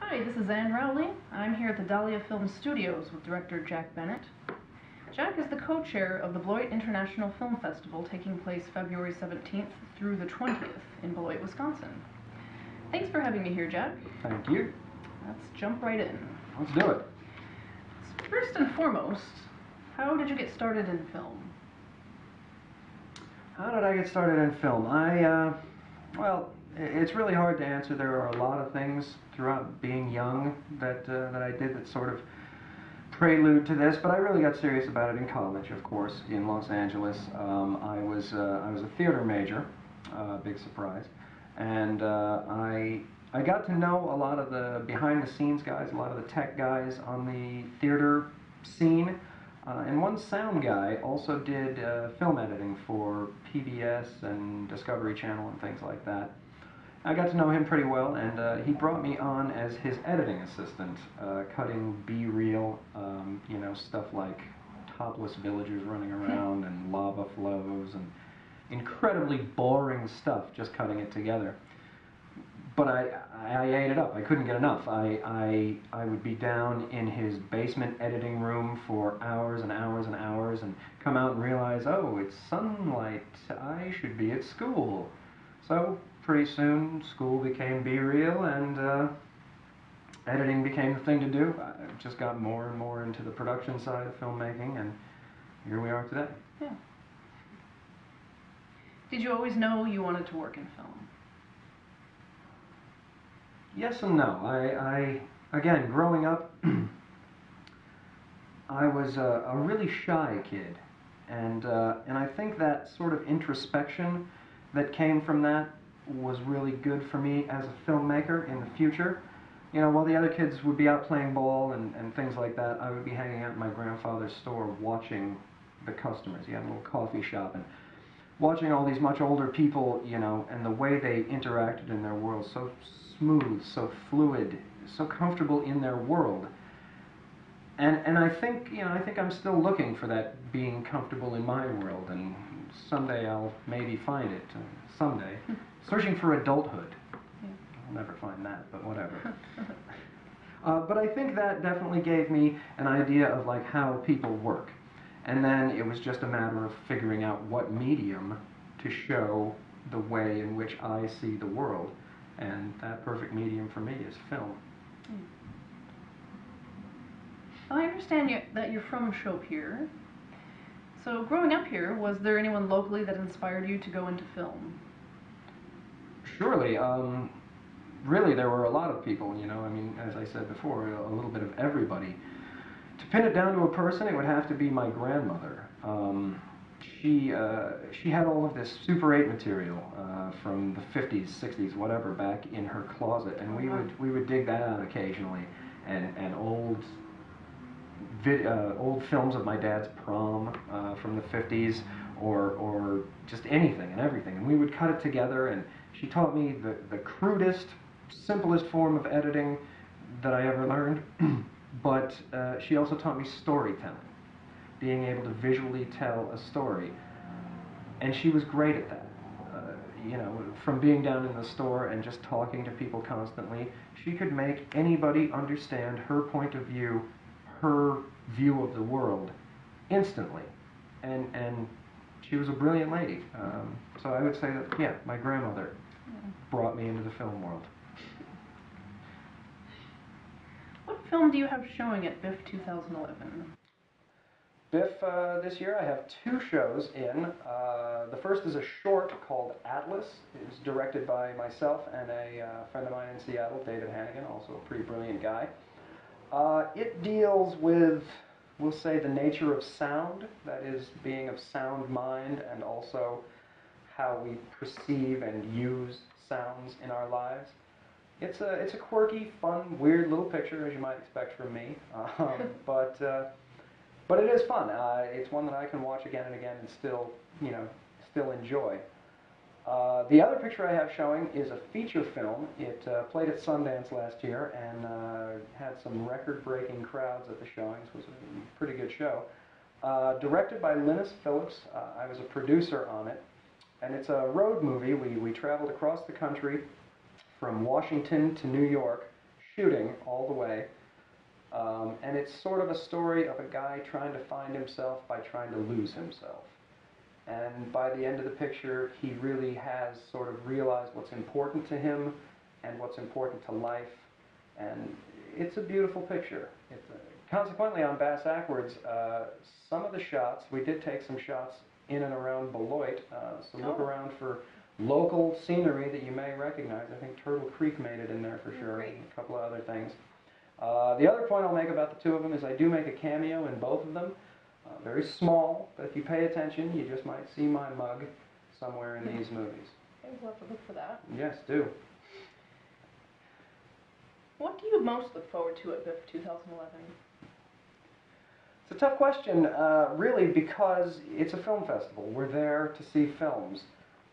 Hi, this is Anne Rowley. I'm here at the Dahlia Film Studios with director Jack Bennett. Jack is the co-chair of the Beloit International Film Festival taking place February 17th through the 20th in Beloit, Wisconsin. Thanks for having me here, Jack. Thank you. Let's jump right in. Let's do it. First and foremost, how did you get started in film? How did I get started in film? Well, it's really hard to answer. There are a lot of things throughout being young that I did that sort of prelude to this, but I really got serious about it in college, of course, in Los Angeles. I was a theater major, big surprise, and I got to know a lot of the behind-the-scenes guys, a lot of the tech guys on the theater scene. And one sound guy also did film editing for PBS and Discovery Channel and things like that. I got to know him pretty well, and he brought me on as his editing assistant, cutting B-reel, you know, stuff like topless villagers running around and lava flows and incredibly boring stuff, just cutting it together. But I ate it up. I couldn't get enough. I would be down in his basement editing room for hours and hours and hours and come out and realize, oh, it's sunlight. I should be at school. So pretty soon school became B-reel and editing became the thing to do. I just got more and more into the production side of filmmaking, and here we are today. Yeah. Did you always know you wanted to work in film? Yes and no. Again, growing up, I was a really shy kid, and I think that sort of introspection that came from that was really good for me as a filmmaker in the future. You know, while the other kids would be out playing ball and things like that, I would be hanging out in my grandfather's store watching the customers. He had a little coffee shop, and watching all these much older people, you know, and the way they interacted in their world, so smooth, so fluid, so comfortable in their world. And I think, you know, I think I'm still looking for that being comfortable in my world, and someday I'll maybe find it. Someday. Searching for adulthood. Yeah. I'll never find that, but whatever. But I think that definitely gave me an idea of like how people work. And then it was just a matter of figuring out what medium to show the way in which I see the world. And that perfect medium for me is film. Well, I understand that you're from Showpier. So growing up here, was there anyone locally that inspired you to go into film? Surely. Really, there were a lot of people, you know. I mean, as I said before, a little bit of everybody. To pin it down to a person, it would have to be my grandmother. She had all of this Super 8 material from the 50s, 60s, whatever, back in her closet, and we would dig that out occasionally, and old films of my dad's prom from the 50s, or just anything and everything, and we would cut it together. And she taught me the crudest, simplest form of editing that I ever learned. But she also taught me storytelling, being able to visually tell a story. And she was great at that. You know, from being down in the store and just talking to people constantly, she could make anybody understand her point of view, her view of the world, instantly. And she was a brilliant lady. So I would say that, yeah, my grandmother brought me into the film world. What film do you have showing at BIFF 2011? BIFF this year I have two shows in. The first is a short called Atlas. It's directed by myself and a friend of mine in Seattle, David Hannigan, also a pretty brilliant guy. It deals with, we'll say, the nature of sound, that is, being of sound mind, and also how we perceive and use sounds in our lives. It's a quirky, fun, weird little picture, as you might expect from me, but it is fun. It's one that I can watch again and again and still, you know, still enjoy. The other picture I have showing is a feature film. It played at Sundance last year and had some record-breaking crowds at the showings. It was a pretty good show. Directed by Linus Phillips. I was a producer on it, and it's a road movie. We traveled across the country from Washington to New York, shooting all the way. And it's sort of a story of a guy trying to find himself by trying to lose himself. And by the end of the picture, he really has sort of realized what's important to him and what's important to life. And it's a beautiful picture. Consequently, on Bass Ackwards, some of the shots, we did take some shots in and around Beloit, so look around for local scenery that you may recognize. I think Turtle Creek made it in there for sure, and a couple of other things. The other point I'll make about the two of them is I do make a cameo in both of them. Very small, but if you pay attention, you just might see my mug somewhere in these movies. Okay, we'll have to look for that. Yes, do. What do you most look forward to at BIFF 2011? It's a tough question, really, because it's a film festival. We're there to see films,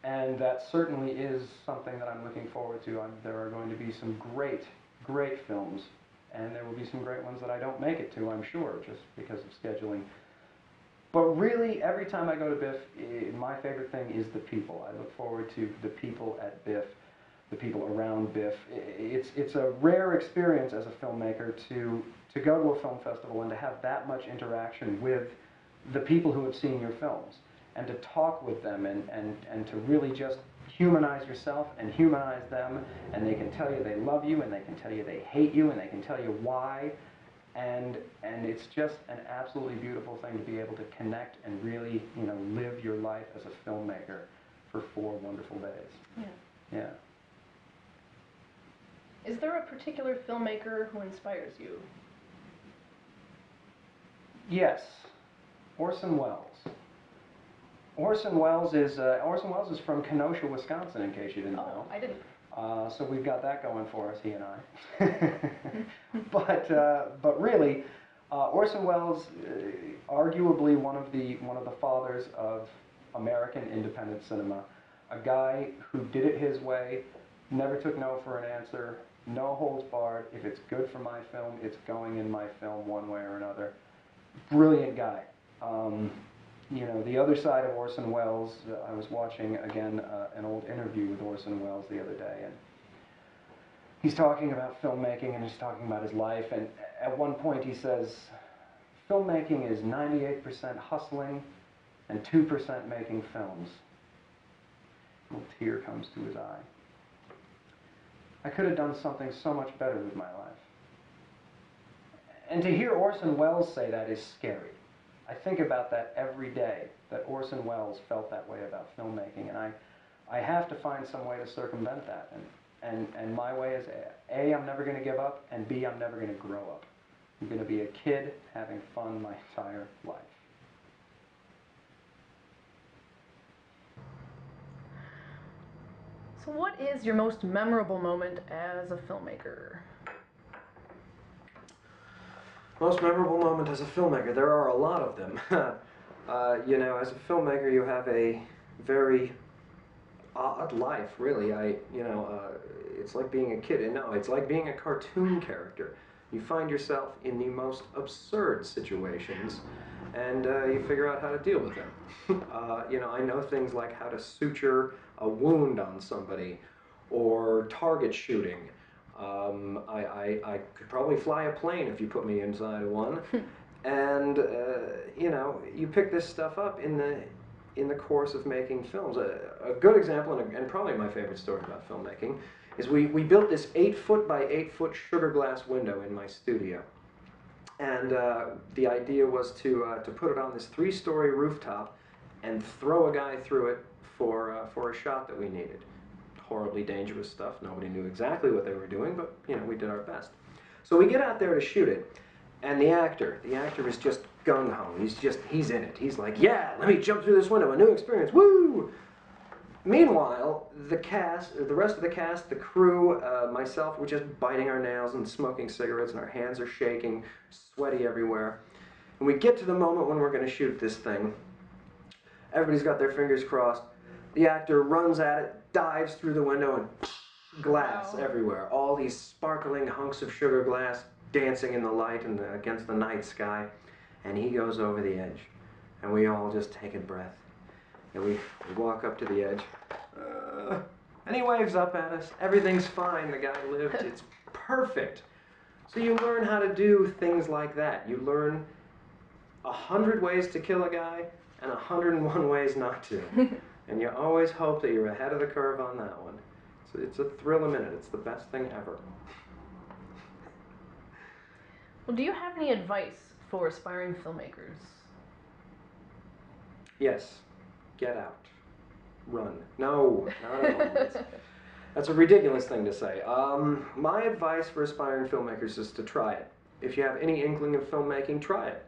and that certainly is something that I'm looking forward to. There are going to be some great, great films, and there will be some great ones that I don't make it to, I'm sure, just because of scheduling. But really, every time I go to BIFF, my favorite thing is the people. I look forward to the people at BIFF, the people around BIFF. It's a rare experience as a filmmaker to go to a film festival and to have that much interaction with the people who have seen your films, and to talk with them and to really just humanize yourself and humanize them, and they can tell you they love you, and they can tell you they hate you, and they can tell you why. And it's just an absolutely beautiful thing to be able to connect and really, live your life as a filmmaker for 4 wonderful days. Yeah. Yeah. Is there a particular filmmaker who inspires you? Yes, Orson Welles. Orson Welles is from Kenosha, Wisconsin, in case you didn't know. I didn't. So we've got that going for us, he and I. But really, Orson Welles, arguably one of the fathers of American independent cinema, a guy who did it his way, never took no for an answer, no holds barred. If it's good for my film, it's going in my film one way or another. Brilliant guy. The other side of Orson Welles, I was watching, again, an old interview with Orson Welles the other day, and he's talking about filmmaking, and he's talking about his life, and at one point he says, filmmaking is 98% hustling and 2% making films. A little tear comes to his eye. I could have done something so much better with my life. And to hear Orson Welles say that is scary. I think about that every day, that Orson Welles felt that way about filmmaking, and I have to find some way to circumvent that. And my way is, A, I'm never going to give up, and B, I'm never going to grow up. I'm going to be a kid having fun my entire life. So what is your most memorable moment as a filmmaker? Most memorable moment as a filmmaker, there are a lot of them. As a filmmaker, you have a very odd life, really. It's like being a kid. No, it's like being a cartoon character. You find yourself in the most absurd situations, and you figure out how to deal with them. I know things like how to suture a wound on somebody, or target shooting. I could probably fly a plane if you put me inside one. And, you pick this stuff up in the course of making films. A good example, and probably my favorite story about filmmaking, is we built this 8-foot by 8-foot sugar glass window in my studio. And the idea was to put it on this 3-story rooftop and throw a guy through it for a shot that we needed. Horribly dangerous stuff. Nobody knew exactly what they were doing, but we did our best. So we get out there to shoot it, and the actor is just gung-ho. He's in it. He's like, yeah, let me jump through this window, a new experience, woo! Meanwhile, the rest of the cast, the crew, myself, we're just biting our nails and smoking cigarettes, and our hands are shaking, sweaty everywhere. And we get to the moment when we're going to shoot this thing. Everybody's got their fingers crossed. The actor runs at it, dives through the window, and glass everywhere. All these sparkling hunks of sugar glass dancing in the light and against the night sky. And he goes over the edge. And we all just take a breath. And we walk up to the edge. And he waves up at us. Everything's fine. The guy lived. It's perfect. So you learn how to do things like that. You learn 100 ways to kill a guy and 101 ways not to. And you always hope that you're ahead of the curve on that one. So it's a thrill a minute. It's the best thing ever. Well, do you have any advice for aspiring filmmakers? Yes. Get out. Run. No, not at all. That's a ridiculous thing to say. My advice for aspiring filmmakers is to try it. If you have any inkling of filmmaking, try it.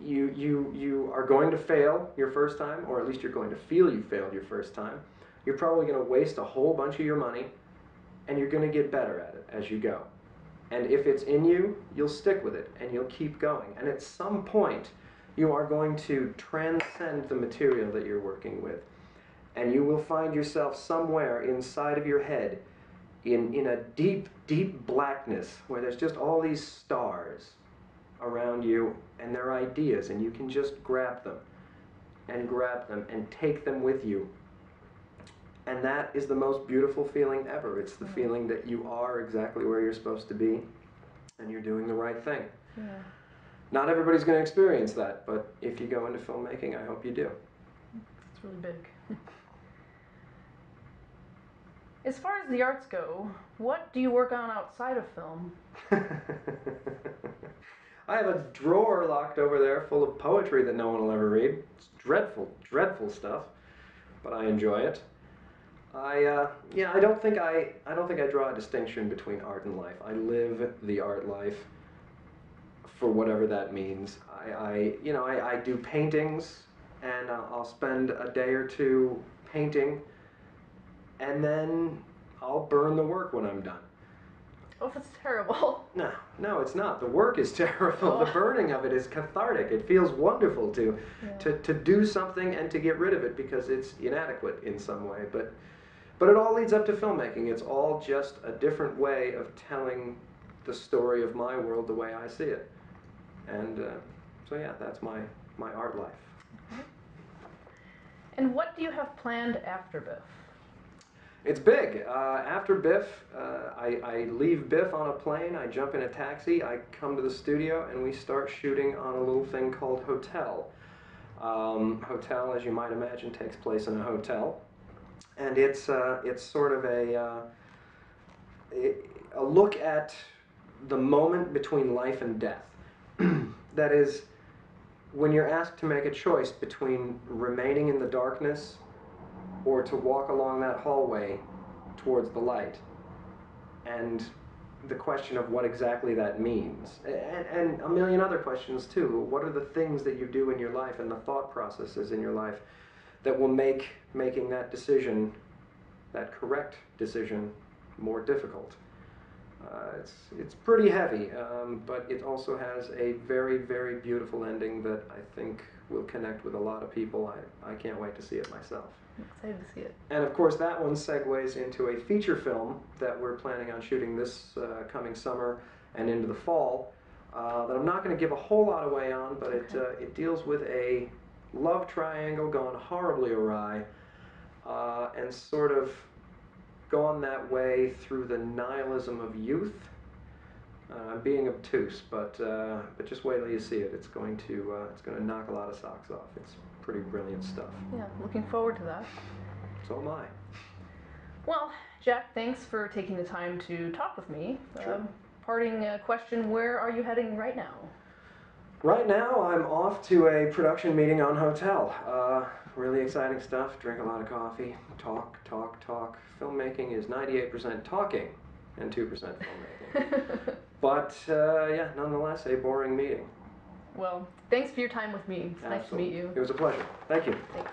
You are going to fail your first time, or at least you're going to feel you failed your first time. You're probably going to waste a whole bunch of your money, and you're going to get better at it as you go. And if it's in you, you'll stick with it, and you'll keep going. And at some point, you are going to transcend the material that you're working with. And you will find yourself somewhere inside of your head in a deep, deep blackness where there's just all these stars around you and their ideas, and you can just grab them and take them with you. And that is the most beautiful feeling ever. It's the feeling that you are exactly where you're supposed to be and you're doing the right thing. Yeah. Not everybody's going to experience that, but if you go into filmmaking, I hope you do. It's really big. As far as the arts go, what do you work on outside of film? I have a drawer locked over there full of poetry that no one will ever read. It's dreadful, dreadful stuff, but I enjoy it. I don't think I draw a distinction between art and life. I live the art life, for whatever that means. I do paintings, and I'll spend a day or two painting, and then I'll burn the work when I'm done. Oh, that's terrible. No, it's not. The work is terrible. Oh. The burning of it is cathartic. It feels wonderful to do something and to get rid of it because it's inadequate in some way. But it all leads up to filmmaking. It's all just a different way of telling the story of my world the way I see it. And so yeah, that's my art life. Okay. And what do you have planned after BIFF? It's big. After BIFF, I leave BIFF on a plane, I jump in a taxi, I come to the studio, and we start shooting on a little thing called Hotel. Hotel, as you might imagine, takes place in a hotel. And it's sort of a look at the moment between life and death. That is, when you're asked to make a choice between remaining in the darkness or to walk along that hallway towards the light, and the question of what exactly that means, and a million other questions too. What are the things that you do in your life and the thought processes in your life that will make making that decision, that correct decision, more difficult? It's pretty heavy, but it also has a very, very beautiful ending that I think will connect with a lot of people. I can't wait to see it myself. I'm excited to see it. And of course that one segues into a feature film that we're planning on shooting this coming summer and into the fall, that I'm not going to give a whole lot away on, but it deals with a love triangle gone horribly awry, and sort of gone that way through the nihilism of youth. I'm being obtuse, but just wait till you see it. It's going to knock a lot of socks off. It's pretty brilliant stuff. Yeah, looking forward to that. So am I. Well, Jack, thanks for taking the time to talk with me. Sure. Parting question, where are you heading right now? Right now, I'm off to a production meeting on Hotel. Really exciting stuff. Drink a lot of coffee. Talk. Filmmaking is 98% talking and 2% filmmaking. But, yeah, nonetheless, a boring meeting. Well, thanks for your time with me. It's nice to meet you. It was a pleasure. Thank you. Thanks.